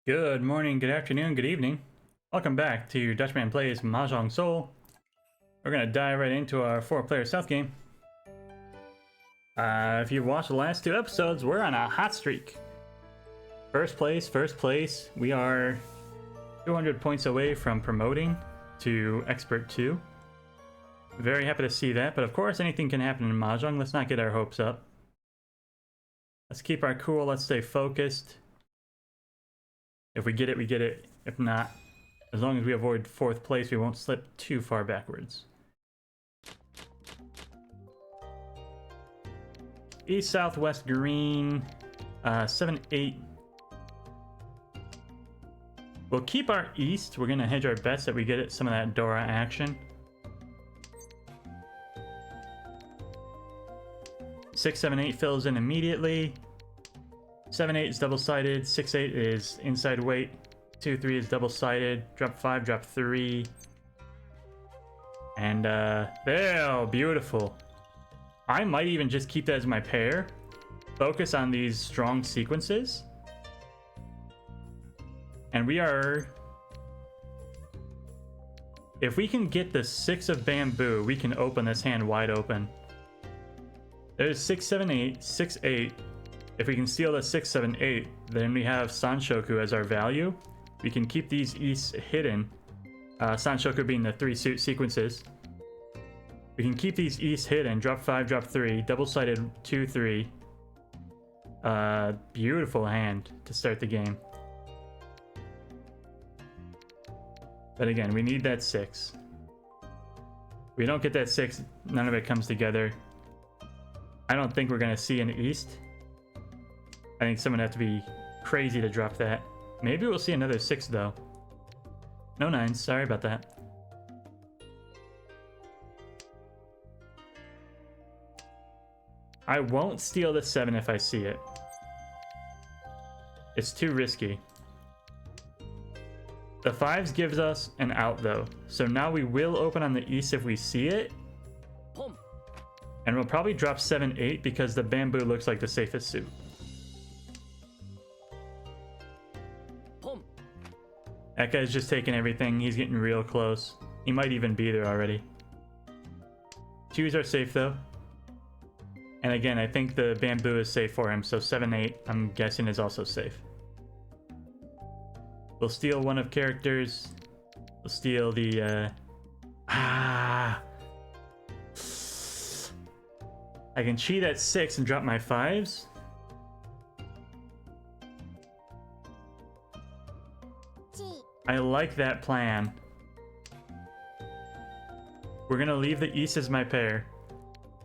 Good morning, good afternoon, good evening. Welcome back to Dutchman Plays Mahjong Soul. We're gonna dive right into our 4-player stealth game. If you've watched the last 2 episodes, we're on a hot streak. First place. We are 200 points away from promoting to Expert 2. Very happy to see that, but of course anything can happen in Mahjong. Let's not get our hopes up. Let's keep our cool, let's stay focused. If we get it, we get it. If not, as long as we avoid 4th place, we won't slip too far backwards. East, southwest, green, 7, 8. We'll keep our east. We're gonna hedge our bets that we get some of that Dora action. 6, 7, 8 fills in immediately. 7, 8 is double-sided, 6, 8 is inside weight, 2, 3 is double-sided, drop 5, drop 3. And there, beautiful. I might even just keep that as my pair. Focus on these strong sequences. And we are... If we can get the 6 of bamboo, we can open this hand wide open. There's 6, 7, 8, 6, 8. If we can steal the 6, 7, 8, then we have Sanshoku as our value. We can keep these easts hidden. Sanshoku being the 3 suit sequences. We can keep these easts hidden. Drop 5, drop 3. Double-sided 2, 3. Beautiful hand to start the game. But again, we need that 6. If we don't get that 6, none of it comes together. I don't think we're going to see an east. I think someone would have to be crazy to drop that. Maybe we'll see another 6 though. No 9s, sorry about that. I won't steal the 7 if I see it. It's too risky. The 5s gives us an out though. So now we will open on the east if we see it. And we'll probably drop 7, 8 because the bamboo looks like the safest suit. That guy's just taking everything. He's getting real close. He might even be there already. 2s are safe though. And again, I think the bamboo is safe for him. So 7, 8, I'm guessing is also safe. We'll steal one of characters. We'll steal the... I can cheat at 6 and drop my 5s. I like that plan. We're gonna leave the east as my pair.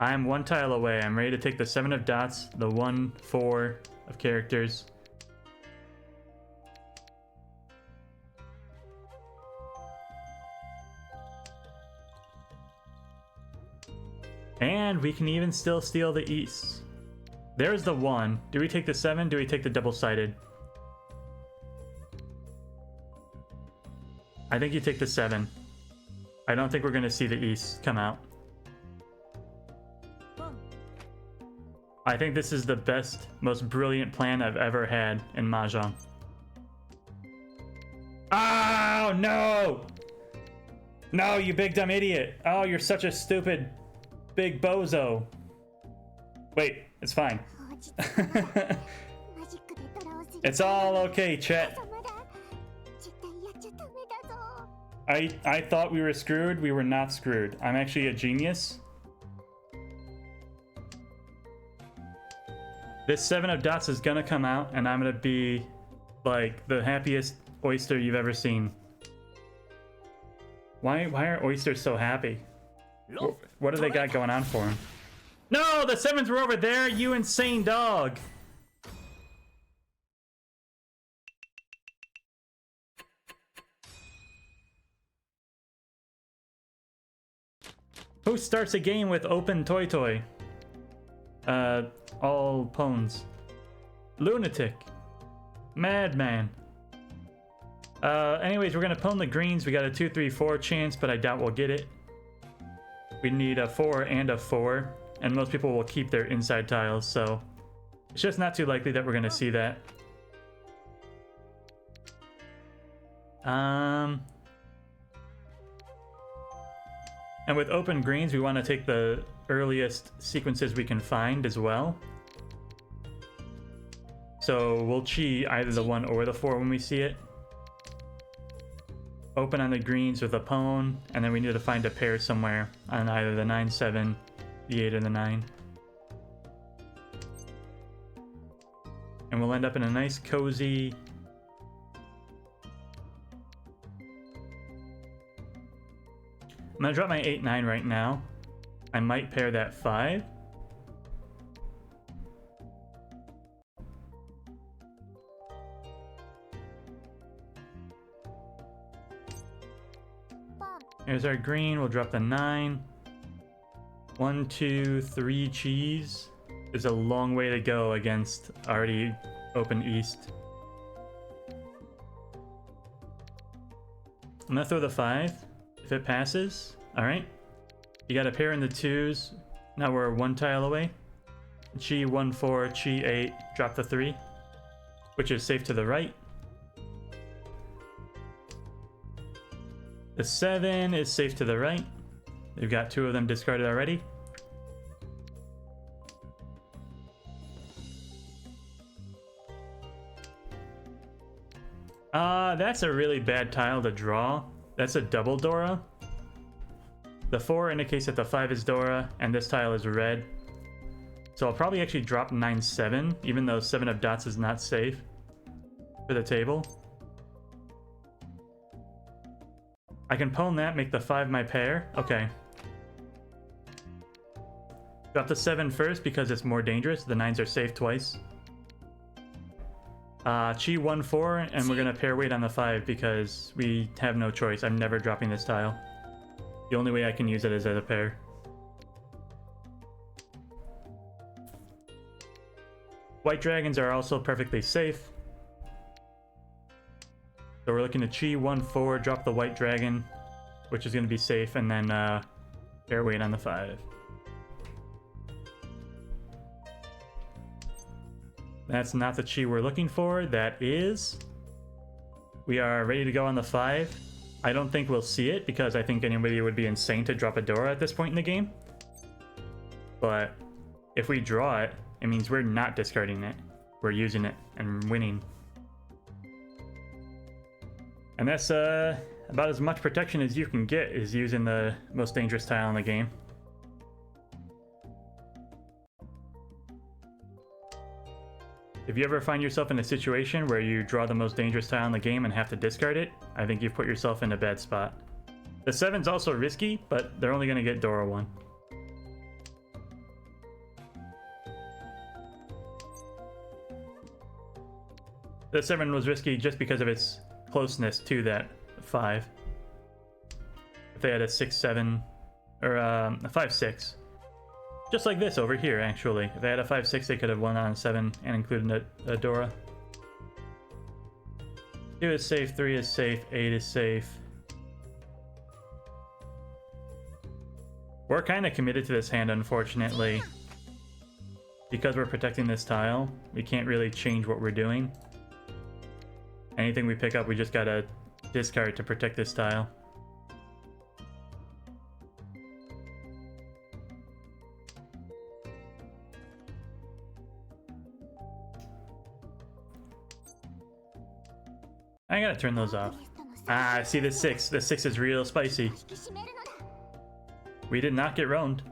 I'm 1 tile away. I'm ready to take the 7 of dots, the 1, 4 of characters. And we can even still steal the east. There's the 1. Do we take the 7? Do we take the double-sided? I think you take the 7. I don't think we're going to see the east come out. I think this is the best, most brilliant plan I've ever had in Mahjong. Oh, no! No, you big dumb idiot. Oh, you're such a stupid big bozo. Wait, it's fine. It's all okay, chat. I thought we were screwed. We were not screwed. I'm actually a genius. This 7 of dots is gonna come out, and I'm gonna be like the happiest oyster you've ever seen. Why are oysters so happy? What do they got going on for them? No, the 7s were over there, you insane dog. Who starts a game with open toy toy? All pawns. Lunatic. Madman. Anyways, we're gonna pawn the greens. We got a 2, 3, 4 chance, but I doubt we'll get it. We need a 4 and a 4, and most people will keep their inside tiles, so it's just not too likely that we're gonna see that. And with open greens, we want to take the earliest sequences we can find as well. So we'll chi either the 1 or the 4 when we see it. Open on the greens with a pawn, and then we need to find a pair somewhere on either the 9-7, the 8, or the 9. And we'll end up in a nice cozy... I'm gonna drop my 8-9 right now. I might pair that 5. Here's our green. We'll drop the 9. 1, 2, 3 cheese. There's a long way to go against already open east. I'm gonna throw the 5. If it passes, alright. You got a pair in the 2s. Now we're 1 tile away. Chi 1, 4, Chi 8, drop the 3. Which is safe to the right. The 7 is safe to the right. They've got 2 of them discarded already. That's a really bad tile to draw. That's a double Dora. The 4 indicates that the 5 is Dora, and this tile is red. So I'll probably actually drop 9-7, even though 7 of dots is not safe for the table. I can pawn that, make the 5 my pair. Okay. Drop the 7 first because it's more dangerous. The 9s are safe twice. Chi 1, 4, and we're gonna pair weight on the 5 because we have no choice. I'm never dropping this tile. The only way I can use it is as a pair. White dragons are also perfectly safe. So we're looking to Chi 1, 4, drop the white dragon, which is gonna be safe, and then pair weight on the 5. That's not the chi we're looking for. That is... We are ready to go on the 5. I don't think we'll see it because I think anybody would be insane to drop a Dora at this point in the game. But if we draw it, it means we're not discarding it. We're using it and winning. And that's about as much protection as you can get is using the most dangerous tile in the game. If you ever find yourself in a situation where you draw the most dangerous tile in the game and have to discard it, I think you've put yourself in a bad spot. The 7's also risky, but they're only going to get Dora 1. The 7 was risky just because of its closeness to that 5. If they had a 6-7, or a 5-6. Just like this over here, actually. If they had a 5-6, they could have won on 7 and included a Dora. 2 is safe, 3 is safe, 8 is safe. We're kind of committed to this hand, unfortunately. Because we're protecting this tile, we can't really change what we're doing. Anything we pick up, we just gotta discard to protect this tile. I gotta turn those off. Ah, I see the 6. The 6 is real spicy. We did not get roamed.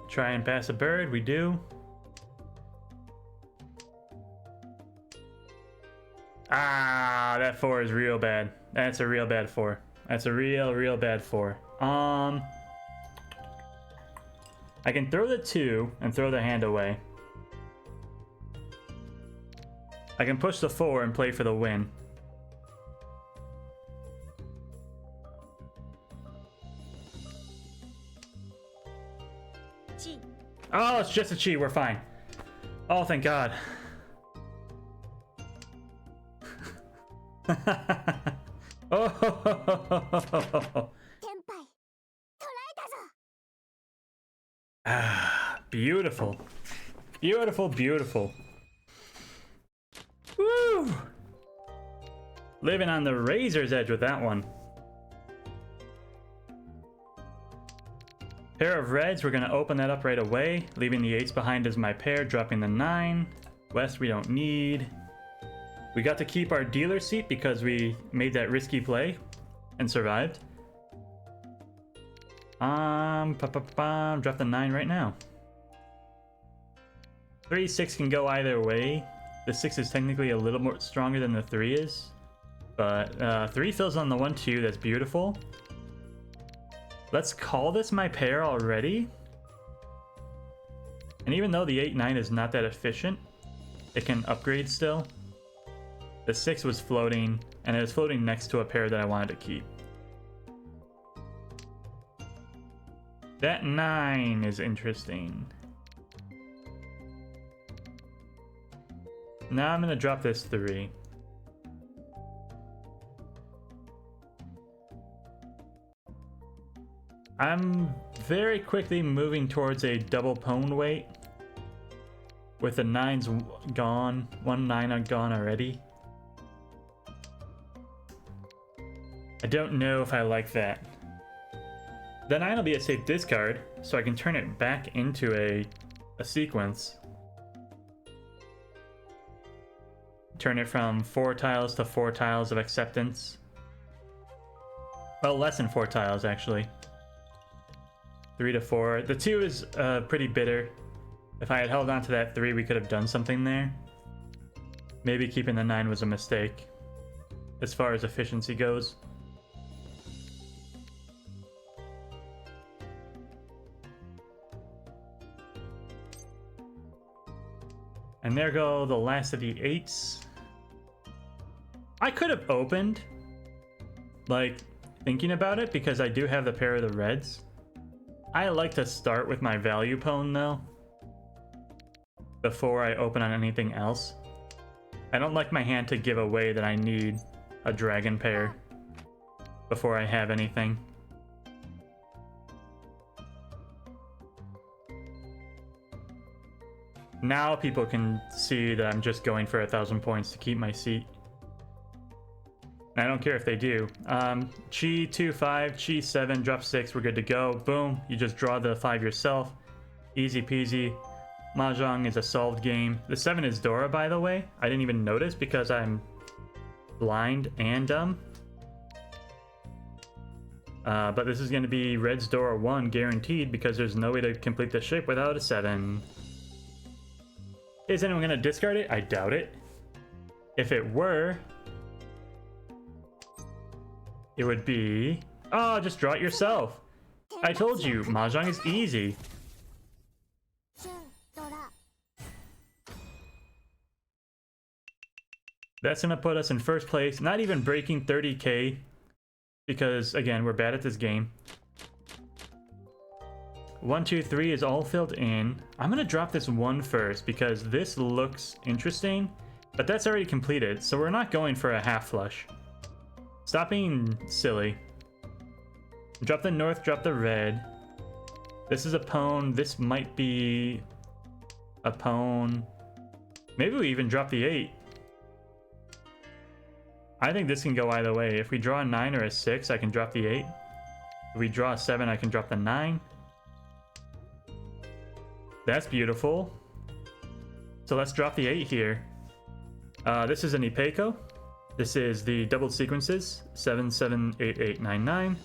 Try and pass a bird, we do. Ah, that 4 is real bad. That's a real bad 4. That's a real bad 4. I can throw the 2 and throw the hand away. I can push the 4 and play for the win. Oh, it's just a chi. We're fine. Oh, thank God. Oh. Ah, beautiful. Beautiful, beautiful. Woo! Living on the razor's edge with that one. Pair of reds, we're gonna open that up right away, leaving the 8s behind as my pair, dropping the 9. West we don't need. We got to keep our dealer seat because we made that risky play and survived. Drop the 9 right now. 3, 6 can go either way. The 6 is technically a little more stronger than the 3 is. But 3 fills on the 1, 2, that's beautiful. Let's call this my pair already. And even though the 8, 9 is not that efficient, it can upgrade still. The 6 was floating, and it was floating next to a pair that I wanted to keep. That 9 is interesting. Now I'm gonna drop this 3. I'm very quickly moving towards a double pwn weight. With the 9s gone, 1 9 gone already. I don't know if I like that. The 9 will be a safe discard, so I can turn it back into a sequence. Turn it from 4 tiles to 4 tiles of acceptance. Well, less than 4 tiles, actually. 3 to 4. The 2 is pretty bitter. If I had held on to that 3, we could have done something there. Maybe keeping the 9 was a mistake, as far as efficiency goes. And there go the last of the 8s. I could have opened, like, thinking about it, because I do have the pair of the reds. I like to start with my value pwn, though, before I open on anything else. I don't like my hand to give away that I need a dragon pair before I have anything. Now people can see that I'm just going for 1,000 points to keep my seat. I don't care if they do. Chi 2, 5, Chi 7, drop 6, we're good to go. Boom, you just draw the 5 yourself. Easy peasy. Mahjong is a solved game. The 7 is Dora, by the way. I didn't even notice because I'm blind and dumb. But this is going to be Red's Dora 1 guaranteed because there's no way to complete the shape without a 7. Is anyone going to discard it? I doubt it. If it were, it would be... Oh, just draw it yourself. I told you, Mahjong is easy. That's going to put us in first place, not even breaking 30k, because, again, we're bad at this game. 1, 2, 3 is all filled in. I'm going to drop this 1 first, because this looks interesting, but that's already completed, so we're not going for a half flush. Stop being silly. Drop the north, drop the red. This is a pwn. This might be a pwn. Maybe we even drop the 8. I think this can go either way. If we draw a 9 or a 6, I can drop the 8. If we draw a 7, I can drop the 9. That's beautiful. So let's drop the 8 here. This is an Ipeco. This is the doubled sequences, 7, 7, 8, 8, 9, 9.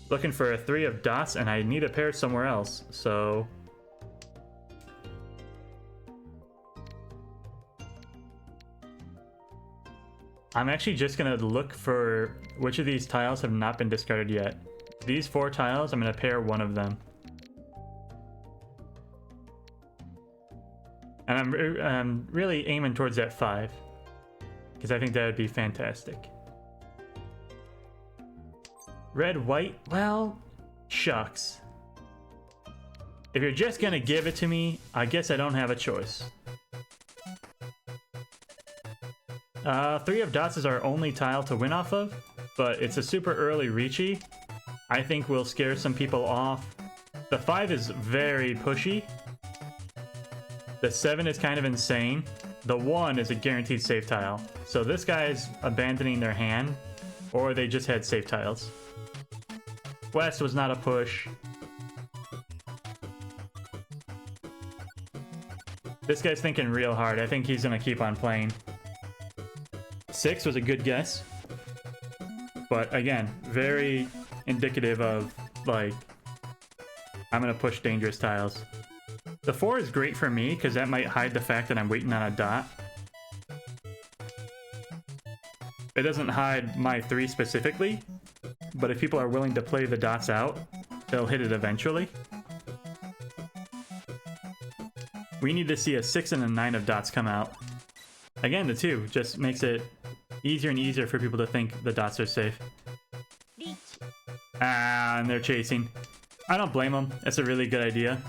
Looking for a 3 of dots, and I need a pair somewhere else, so... I'm actually just gonna look for which of these tiles have not been discarded yet. These 4 tiles, I'm gonna pair 1 of them. And I'm really aiming towards that 5, because I think that would be fantastic. Red, white, well, shucks. If you're just gonna give it to me, I guess I don't have a choice. 3 of dots is our only tile to win off of, but it's a super early reachy. I think we'll scare some people off. The 5 is very pushy. The 7 is kind of insane. The 1 is a guaranteed save tile. So this guy's abandoning their hand, or they just had save tiles. West was not a push. This guy's thinking real hard. I think he's gonna keep on playing. 6 was a good guess. But again, very indicative of, like, I'm gonna push dangerous tiles. The 4 is great for me, because that might hide the fact that I'm waiting on a dot. It doesn't hide my 3 specifically, but if people are willing to play the dots out, they'll hit it eventually. We need to see a 6 and a 9 of dots come out. Again, the 2 just makes it easier and easier for people to think the dots are safe. Ah, and they're chasing. I don't blame them. That's a really good idea.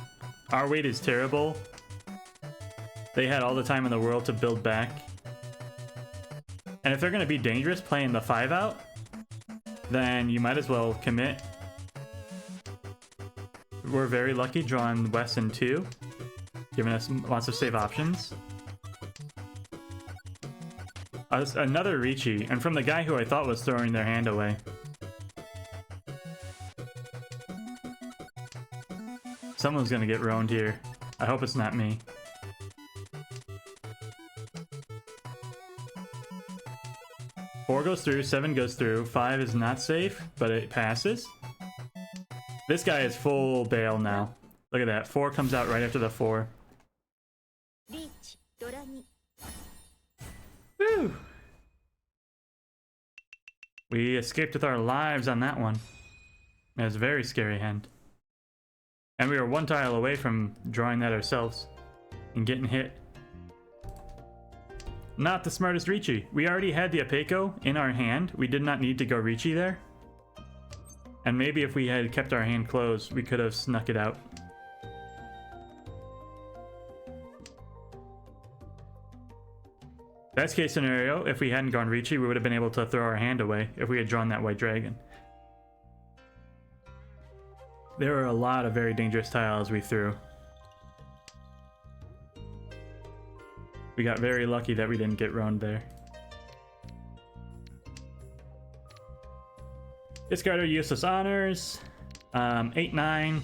Our weight is terrible. They had all the time in the world to build back. And if they're going to be dangerous playing the 5 out, then you might as well commit. We're very lucky drawing West and 2, giving us lots of save options. Another Ricci, and from the guy who I thought was throwing their hand away. Someone's gonna get roaned here. I hope it's not me. Four goes through, 7 goes through, 5 is not safe, but it passes. This guy is full bail now. Look at that, 4 comes out right after the 4. Woo! We escaped with our lives on that one. It was a very scary hand. And we were 1 tile away from drawing that ourselves and getting hit. Not the smartest Ricci. We already had the Apeco in our hand. We did not need to go Ricci there. And maybe if we had kept our hand closed, we could have snuck it out. Best case scenario, if we hadn't gone Ricci, we would have been able to throw our hand away if we had drawn that white dragon. There were a lot of very dangerous tiles we threw. We got very lucky that we didn't get roaned there. Discard our useless honors. 8-9.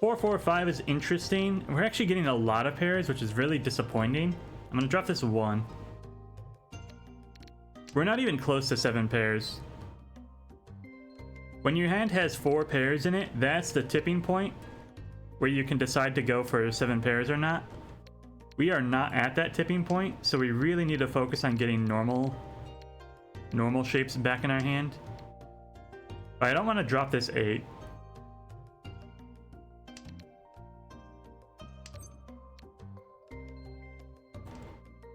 4-4-5 is interesting. We're actually getting a lot of pairs, which is really disappointing. I'm gonna drop this 1. We're not even close to 7 pairs. When your hand has 4 pairs in it, that's the tipping point where you can decide to go for 7 pairs or not. We are not at that tipping point, so we really need to focus on getting normal shapes back in our hand. But I don't want to drop this 8.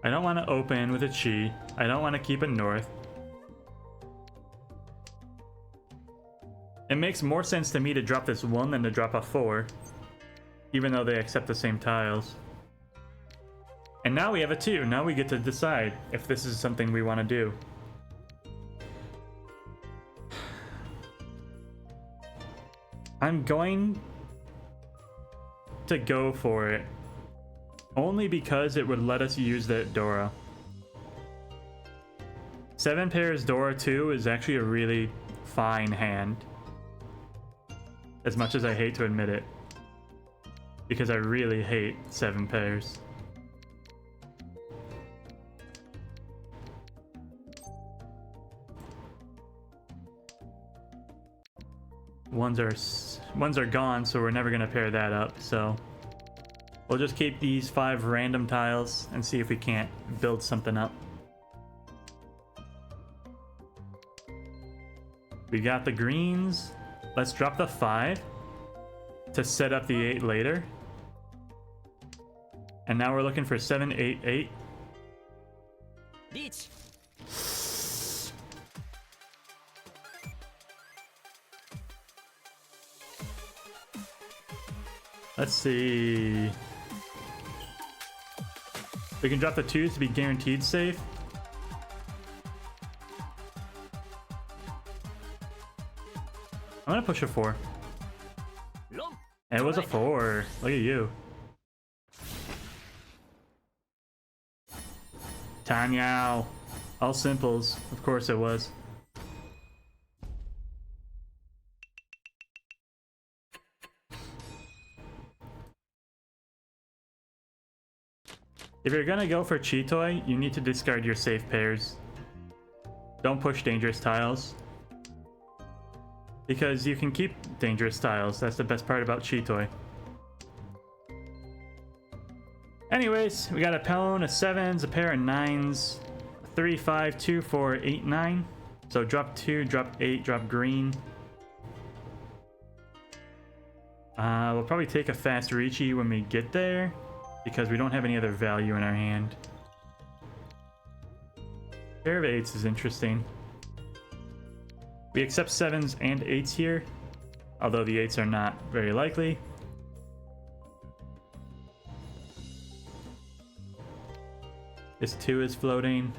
I don't want to open with a chi. I don't want to keep a north. It makes more sense to me to drop this 1 than to drop a 4, even though they accept the same tiles. And now we have a 2. Now we get to decide if this is something we want to do. I'm going to go for it. Only because it would let us use that Dora. 7 pairs Dora 2 is actually a really fine hand. As much as I hate to admit it. Because I really hate 7 pairs. Ones are gone, so we're never gonna pair that up, so we'll just keep these 5 random tiles and see if we can't build something up. We got the greens. Let's drop the 5 to set up the 8 later. And now we're looking for 7, 8, 8. Beach. Let's see. We can drop the 2s to be guaranteed safe. I'm gonna push a 4. It was a 4. Look at you. Tanyao. All simples. Of course it was. If you're gonna go for Chitoi, you need to discard your safe pairs. Don't push dangerous tiles. Because you can keep dangerous tiles. That's the best part about Chitoi. Anyways, we got a Pone, a 7s, a pair of 9s, 3, 5, 2, 4, 8, 9. So drop 2, drop 8, drop green. We'll probably take a fast Ricci when we get there, because we don't have any other value in our hand. Pair of 8s is interesting. We accept 7s and 8s here, although the 8s are not very likely. This 2 is floating.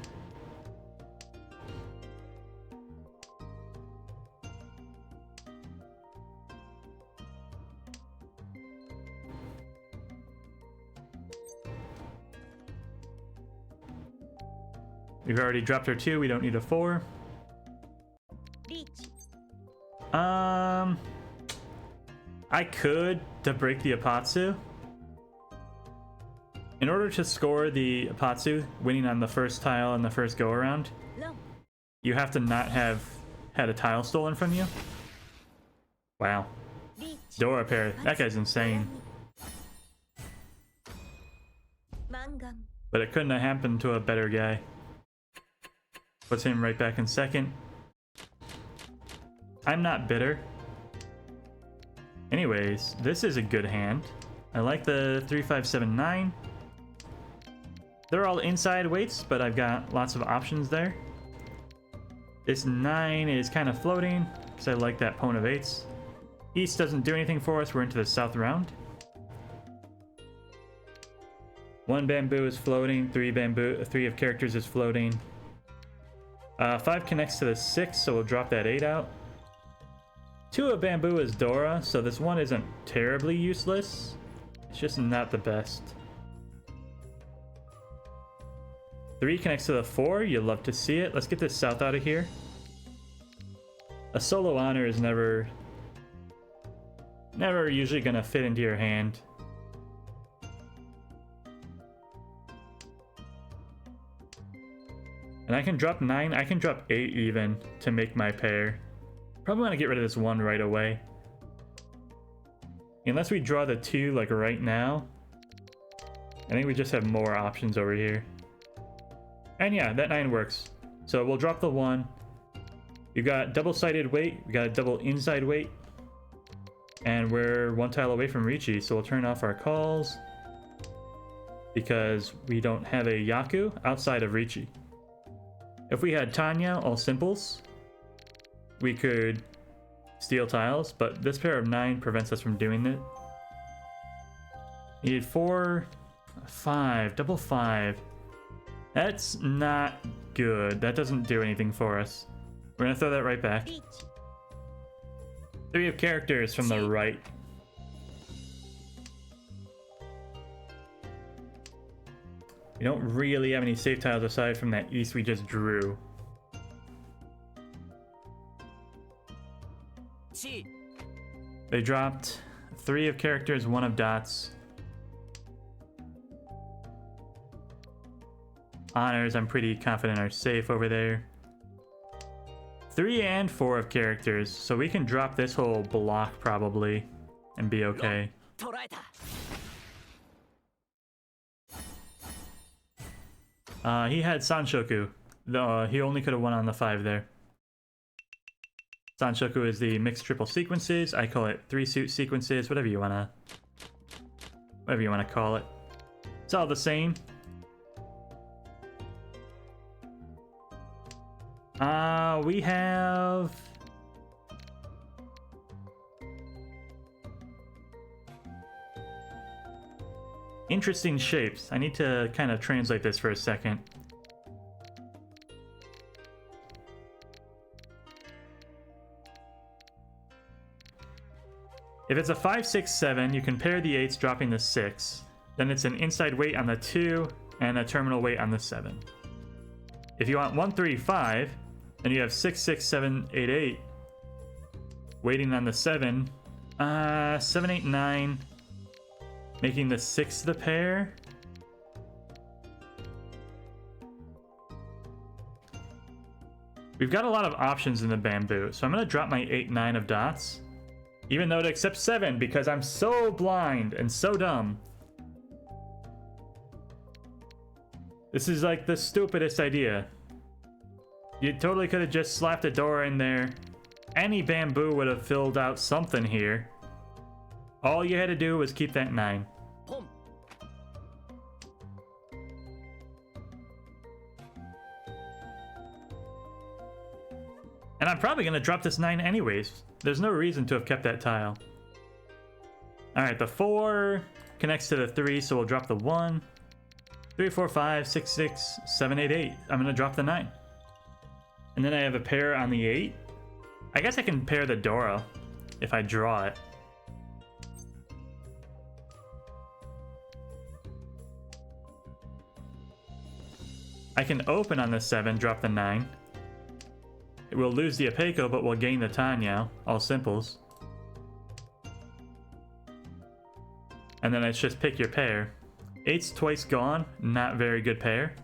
We've already dropped our 2, we don't need a 4. I could to break the Apatsu. In order to score the Apatsu, winning on the first tile on the first go around, you have to not have had a tile stolen from you. Wow. Dora pair, that guy's insane. But it couldn't have happened to a better guy. Puts him right back in second. I'm not bitter. Anyways, this is a good hand. I like the 3, 5, 7, 9. They're all inside weights, but I've got lots of options there. This 9 is kind of floating, because I like that Pone of 8s. East doesn't do anything for us, we're into the south round. 1 bamboo is floating, 3 of characters is floating. 5 connects to the 6, so we'll drop that 8 out. 2 of bamboo is Dora, so this 1 isn't terribly useless. It's just not the best. 3 connects to the 4, you love to see it. Let's get this south out of here. A solo honor is never usually gonna fit into your hand. And I can drop 9, I can drop 8 even to make my pair. Probably want to get rid of this 1 right away. Unless we draw the 2 like right now. I think we just have more options over here. And yeah, that 9 works. So we'll drop the 1. We've got double-sided weight, we got a double inside weight. And we're 1 tile away from Ricci, so we'll turn off our calls. Because we don't have a Yaku outside of Ricci. If we had Tanya, all simples, we could steal tiles, but this pair of 9 prevents us from doing it. Need 4, 5, double 5. That's not good. That doesn't do anything for us. We're gonna throw that right back. 3 of characters from the right. We don't really have any safe tiles aside from that east we just drew. They dropped 3 of characters, 1 of dots. Honors, I'm pretty confident are safe over there. 3 and 4 of characters, so we can drop this whole block probably and be okay. He had Sanshoku, though he only could have won on the 5 there. Sanshoku is the mixed triple sequences. I call it 3 suit sequences, whatever you wanna call it. It's all the same. We have interesting shapes. I need to kind of translate this for a second. If it's a 5, 6, 7, you can pair the 8s, dropping the 6. Then it's an inside weight on the 2 and a terminal weight on the 7. If you want 1, 3, 5, then you have 6, 6, 7, 8, 8. Waiting on the 7. 7, 8, 9. Making the 6 the pair. We've got a lot of options in the bamboo, so I'm going to drop my 8, 9 of dots. Even though it accepts 7, because I'm so blind and so dumb. This is like the stupidest idea. You totally could have just slapped a door in there. Any bamboo would have filled out something here. All you had to do was keep that 9. And I'm probably going to drop this 9 anyways. There's no reason to have kept that tile. Alright, the 4 connects to the 3, so we'll drop the 1. 3, 4, 5, 6, 6, 7, 8, 8. I'm going to drop the 9. And then I have a pair on the 8. I guess I can pair the Dora if I draw it. I can open on the 7, drop the 9. We'll lose the Apeco, but we'll gain the Tanyao, all simples. And then it's just pick your pair. 8's twice gone, not very good pair.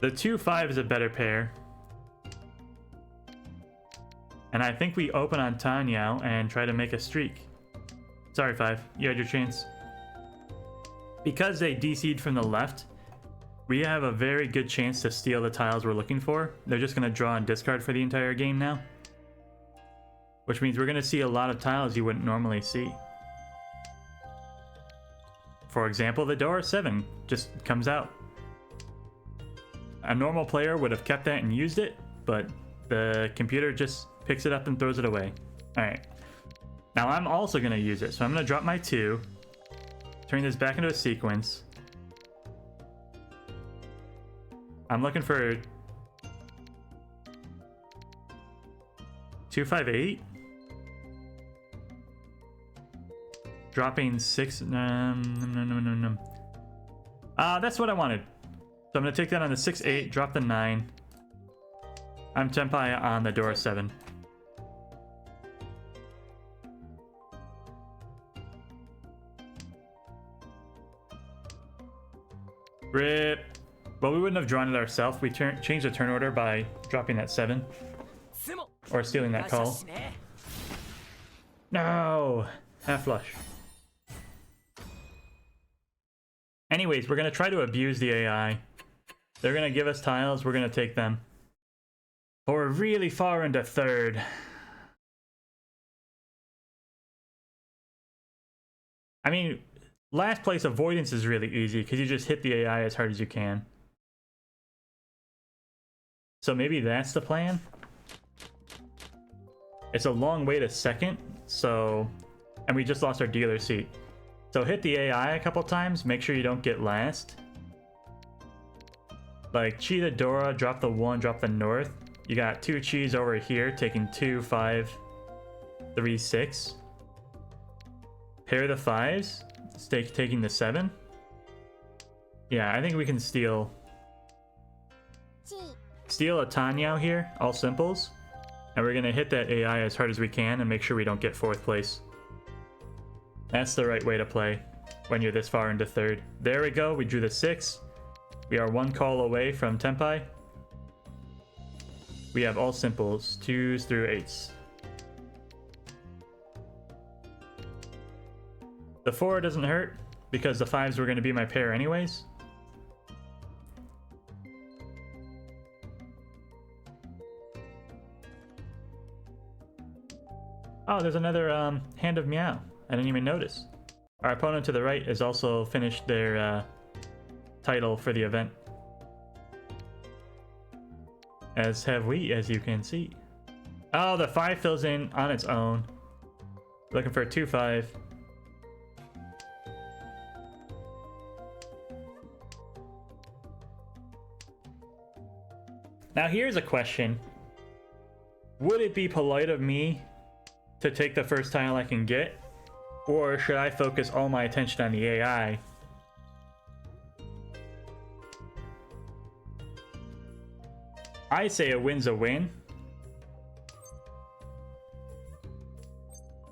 The 2, 5 is a better pair. And I think we open on Tanyao and try to make a streak. Sorry, 5. You had your chance. Because they DC'd from the left, we have a very good chance to steal the tiles we're looking for. They're just going to draw and discard for the entire game now. Which means we're going to see a lot of tiles you wouldn't normally see. For example, the Dora 7 just comes out. A normal player would have kept that and used it, but the computer just picks it up and throws it away. Alright. Now I'm also going to use it, so I'm going to drop my 2. Turn this back into a sequence. I'm looking for 2, 5, 8. Dropping 6. No. That's what I wanted. So I'm going to take that on the 6, 8, drop the 9. I'm Tempai on the Dora 7. Rip. Well, we wouldn't have drawn it ourselves. We changed the turn order by dropping that 7. Or stealing that call. No! Half flush. Anyways, we're going to try to abuse the AI. They're going to give us tiles. We're going to take them. But we're really far into 3rd. I mean, last place avoidance is really easy because you just hit the AI as hard as you can. So maybe that's the plan. It's a long way to 2nd, so... And we just lost our dealer seat. So hit the AI a couple times, make sure you don't get last. Like, Chi the Dora, drop the 1, drop the north. You got 2 Chis over here, taking 2, 5, 3, 6. Pair the 5s, taking the 7. Yeah, I think we can steal a Tanyao here, all simples. And we're gonna hit that AI as hard as we can and make sure we don't get 4th place. That's the right way to play when you're this far into 3rd. There we go, we drew the 6. We are 1 call away from Tempai. We have all simples, 2s through 8s. The 4 doesn't hurt because the 5s were going to be my pair anyways. Oh, there's another Hand of Meow. I didn't even notice. Our opponent to the right has also finished their title for the event. As have we, as you can see. Oh, the 5 fills in on its own. Looking for a 2, 5. Now here's a question. Would it be polite of me to take the first tile I can get? Or should I focus all my attention on the AI? I say a win's a win.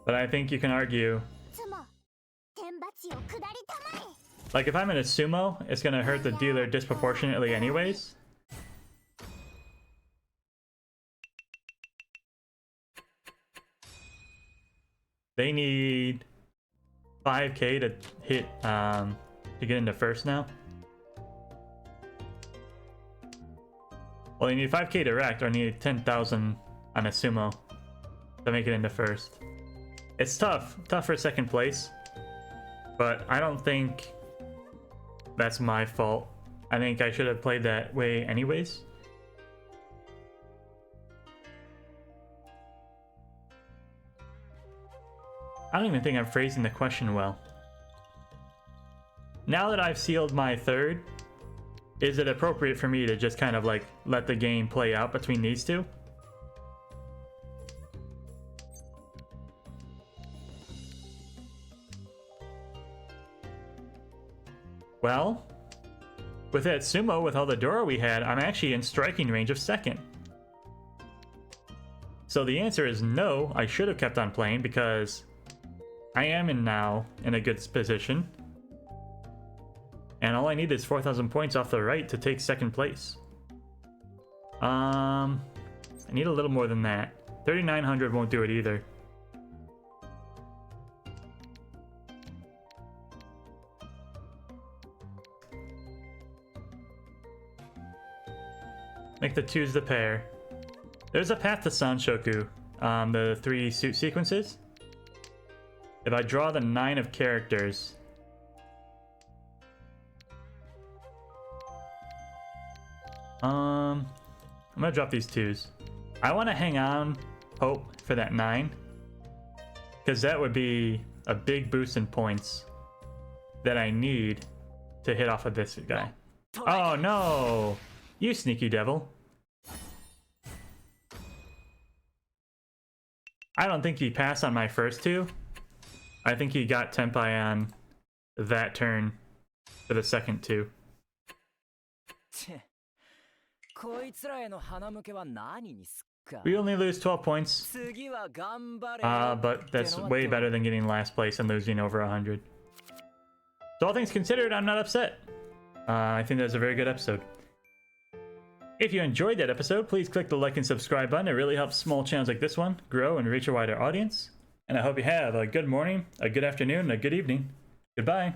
But I think you can argue, like if I'm in a sumo, it's gonna hurt the dealer disproportionately anyways. They need 5k to hit to get into first now. Well, they need 5k direct, or need 10,000 on a sumo to make it into first. It's tough for second place, but I don't think that's my fault. I think I should have played that way anyways. I don't even think I'm phrasing the question well. Now that I've sealed my third, is it appropriate for me to just kind of like let the game play out between these two? Well, with that sumo, with all the Dora we had, I'm actually in striking range of second. So the answer is no, I should have kept on playing because I am now in a good position. And all I need is 4,000 points off the right to take second place. I need a little more than that. 3,900 won't do it either. Make the 2s the pair. There's a path to Sanshoku, the 3 suit sequences. If I draw the 9 of characters, I'm gonna drop these 2s. I want to hang on, hope for that 9, because that would be a big boost in points that I need to hit off of this guy. Oh no! You sneaky devil. I don't think he passed on my first 2. I think he got Tenpai on that turn for the second 2. We only lose 12 points. But that's way better than getting last place and losing over 100. So all things considered, I'm not upset. I think that was a very good episode. If you enjoyed that episode, please click the like and subscribe button. It really helps small channels like this one grow and reach a wider audience. And I hope you have a good morning, a good afternoon, and a good evening. Goodbye.